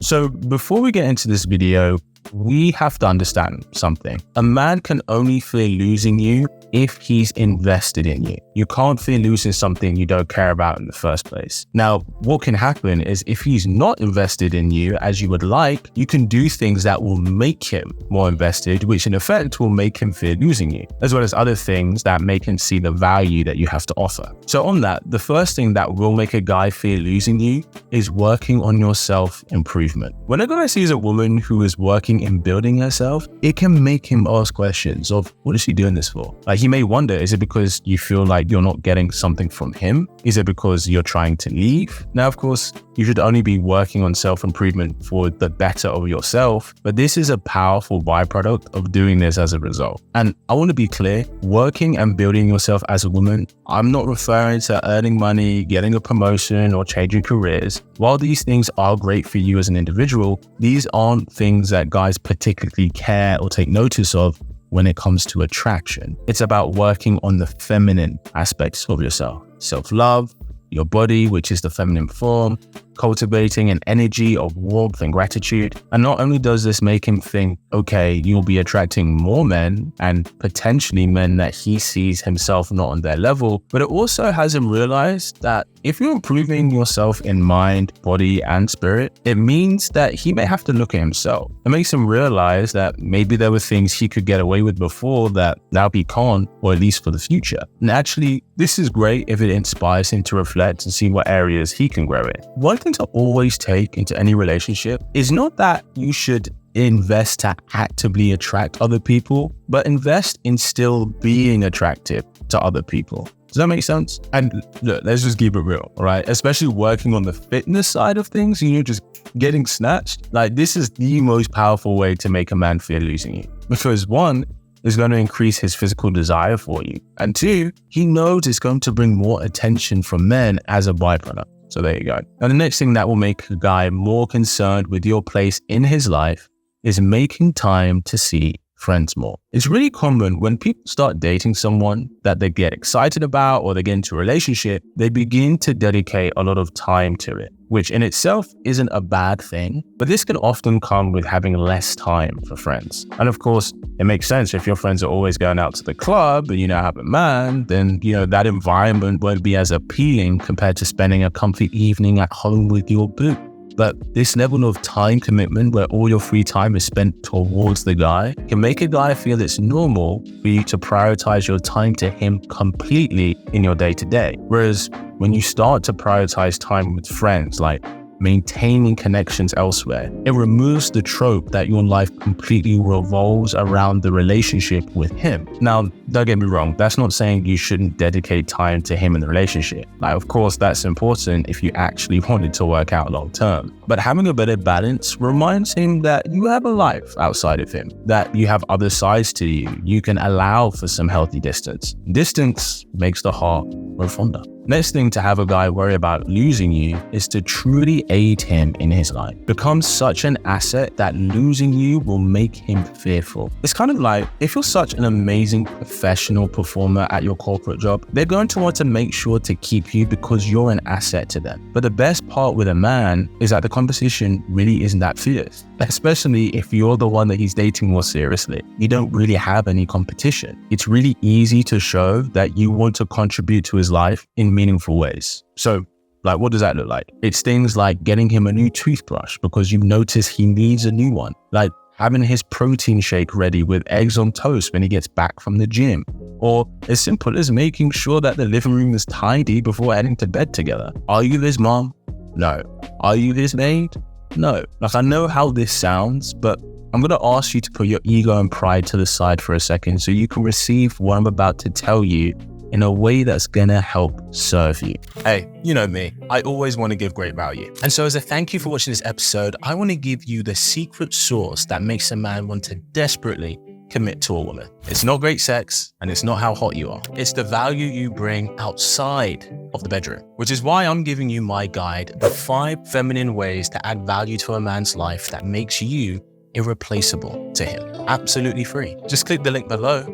So before we get into this video, we have to understand something. A man can only fear losing you if he's invested in you. You can't fear losing something you don't care about in the first place. Now, what can happen is if he's not invested in you as you would like, you can do things that will make him more invested, which in effect will make him fear losing you, as well as other things that make him see the value that you have to offer. So on that, the first thing that will make a guy fear losing you is working on your self-improvement. When a guy sees a woman who is working in building herself, it can make him ask questions of, what is she doing this for? Like, he may wonder, is it because you feel like you're not getting something from him? Is it because you're trying to leave? Now, of course, you should only be working on self-improvement for the better of yourself, but this is a powerful byproduct of doing this as a result. And I want to be clear, working and building yourself as a woman, I'm not referring to earning money, getting a promotion, or changing careers. While these things are great for you as an individual, these aren't things that guys particularly care or take notice of when it comes to attraction. It's about working on the feminine aspects of yourself. Self-love, your body, which is the feminine form, cultivating an energy of warmth and gratitude. And not only does this make him think, okay, you'll be attracting more men and potentially men that he sees himself not on their level, but it also has him realize that if you're improving yourself in mind, body, and spirit, it means that he may have to look at himself. It makes him realize that maybe there were things he could get away with before that now he can't, or at least for the future. And actually, this is great if it inspires him to reflect and see what areas he can grow in. One thing to always take into any relationship is not that you should invest to actively attract other people, but invest in still being attractive to other people. Does that make sense? And look, let's just keep it real, all right? Especially working on the fitness side of things, just getting snatched. Like, this is the most powerful way to make a man fear losing you. Because one, is going to increase his physical desire for you. And two, he knows it's going to bring more attention from men as a byproduct. So there you go. Now, the next thing that will make a guy more concerned with your place in his life is making time to see friends more. It's really common when people start dating someone that they get excited about or they get into a relationship, they begin to dedicate a lot of time to it, which in itself isn't a bad thing, but this can often come with having less time for friends. And of course, it makes sense if your friends are always going out to the club and you now have a man, then that environment won't be as appealing compared to spending a comfy evening at home with your boo. But this level of time commitment where all your free time is spent towards the guy can make a guy feel it's normal for you to prioritize your time to him completely in your day-to-day. Whereas when you start to prioritize time with friends, like maintaining connections elsewhere, it removes the trope that your life completely revolves around the relationship with him. Now, don't get me wrong, that's not saying you shouldn't dedicate time to him in the relationship. Like, of course, that's important if you actually want it to work out long term. But having a better balance reminds him that you have a life outside of him, that you have other sides to you. You can allow for some healthy distance. Distance makes the heart grow fonder. Next thing to have a guy worry about losing you is to truly aid him in his life. Become such an asset that losing you will make him fearful. It's kind of like, if you're such an amazing professional performer at your corporate job, they're going to want to make sure to keep you because you're an asset to them. But the best part with a man is that the competition really isn't that fierce, especially if you're the one that he's dating more seriously. You don't really have any competition. It's really easy to show that you want to contribute to his life in meaningful ways. So, what does that look like? It's things like getting him a new toothbrush because you notice he needs a new one. Like having his protein shake ready with eggs on toast when he gets back from the gym. Or as simple as making sure that the living room is tidy before heading to bed together. Are you his mom? No. Are you his maid? No. I know how this sounds, but I'm going to ask you to put your ego and pride to the side for a second so you can receive what I'm about to tell you in a way that's gonna help serve you. Hey, you know me, I always want to give great value. And so as a thank you for watching this episode, I want to give you the secret sauce that makes a man want to desperately commit to a woman. It's not great sex, and it's not how hot you are. It's the value you bring outside of the bedroom, which is why I'm giving you my guide, the 5 feminine ways to add value to a man's life that makes you irreplaceable to him. Absolutely free. Just click the link below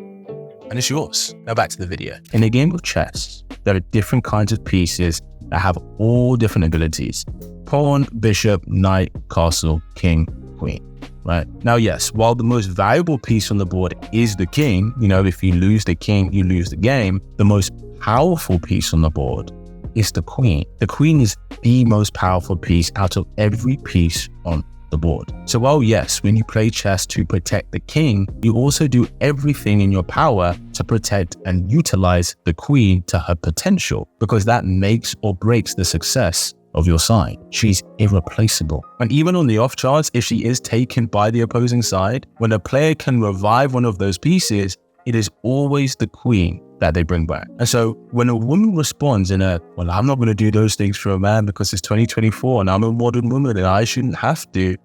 and it's yours. Now back to the video. In a game of chess, there are different kinds of pieces that have all different abilities. pawn, bishop, knight, castle, king, queen. Right? Now, yes, while the most valuable piece on the board is the king, if you lose the king, you lose the game, the most powerful piece on the board is the queen. The queen is the most powerful piece out of every piece on the board. So while yes, when you play chess to protect the king, you also do everything in your power to protect and utilize the queen to her potential, because that makes or breaks the success of your side. She's irreplaceable. And even on the off chance, if she is taken by the opposing side, when a player can revive one of those pieces, it is always the queen that they bring back. And so when a woman responds in well, I'm not going to do those things for a man because it's 2024 and I'm a modern woman and I shouldn't have to.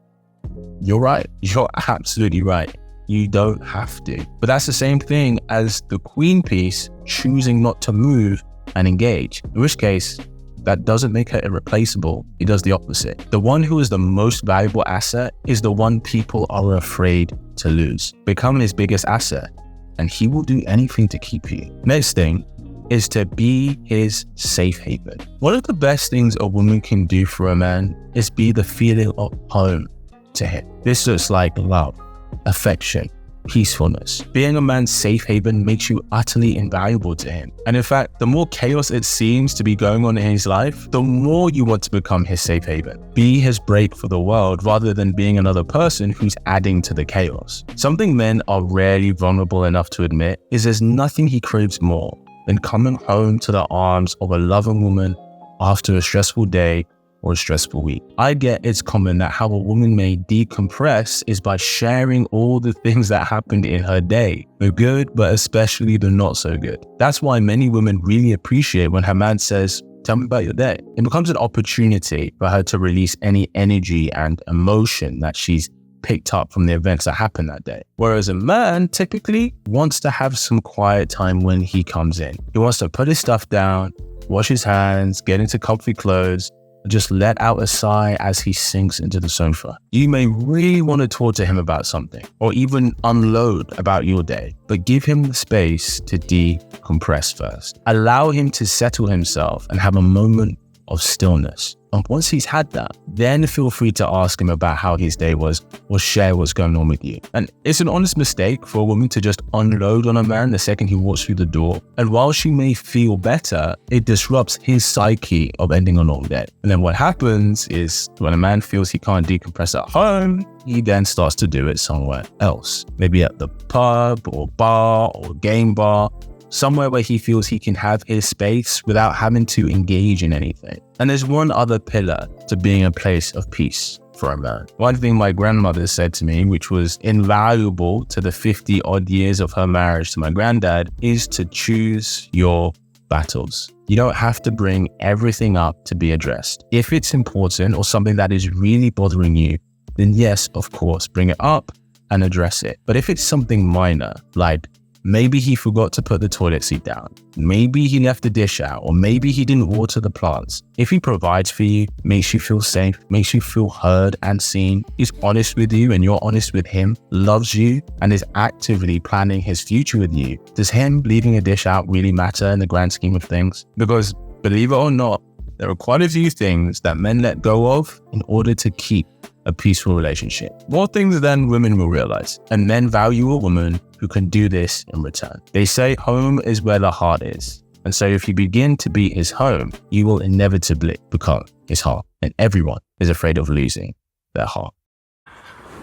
You're right. You're absolutely right. You don't have to. But that's the same thing as the queen piece choosing not to move and engage, in which case, that doesn't make her irreplaceable. It does the opposite. The one who is the most valuable asset is the one people are afraid to lose. Become his biggest asset, and he will do anything to keep you. Next thing is to be his safe haven. One of the best things a woman can do for a man is be the feeling of home to him. This looks like love, affection, peacefulness. Being a man's safe haven makes you utterly invaluable to him. And in fact, the more chaos it seems to be going on in his life, the more you want to become his safe haven. Be his break for the world rather than being another person who's adding to the chaos. Something men are rarely vulnerable enough to admit is there's nothing he craves more than coming home to the arms of a loving woman after a stressful day or a stressful week. I get it's common that how a woman may decompress is by sharing all the things that happened in her day, the good, but especially the not so good. That's why many women really appreciate when her man says, tell me about your day. It becomes an opportunity for her to release any energy and emotion that she's picked up from the events that happened that day. Whereas a man typically wants to have some quiet time when he comes in. He wants to put his stuff down, wash his hands, get into comfy clothes, just let out a sigh as he sinks into the sofa. You may really want to talk to him about something or even unload about your day, but give him the space to decompress first. Allow him to settle himself and have a moment of stillness. And once he's had that, then feel free to ask him about how his day was or share what's going on with you. And it's an honest mistake for a woman to just unload on a man the second he walks through the door. And while she may feel better, it disrupts his psyche of ending a long day. And then what happens is when a man feels he can't decompress at home, he then starts to do it somewhere else. Maybe at the pub or bar or game bar, somewhere where he feels he can have his space without having to engage in anything. And there's one other pillar to being a place of peace for a man. One thing my grandmother said to me, which was invaluable to the 50 odd years of her marriage to my granddad, is to choose your battles. You don't have to bring everything up to be addressed. If it's important or something that is really bothering you, then yes, of course, bring it up and address it. But if it's something minor, like maybe he forgot to put the toilet seat down, maybe he left the dish out, or maybe he didn't water the plants. If he provides for you, makes you feel safe, makes you feel heard and seen, he's honest with you and you're honest with him, loves you, and is actively planning his future with you, does him leaving a dish out really matter in the grand scheme of things? Because believe it or not, there are quite a few things that men let go of in order to keep a peaceful relationship. More things than women will realize. And men value a woman who can do this in return. They say home is where the heart is. And so if you begin to be his home, you will inevitably become his heart. And everyone is afraid of losing their heart.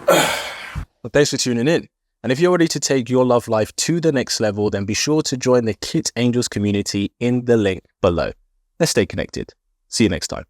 Well, thanks for tuning in. And if you're ready to take your love life to the next level, then be sure to join the Kit Angels community in the link below. Let's stay connected. See you next time.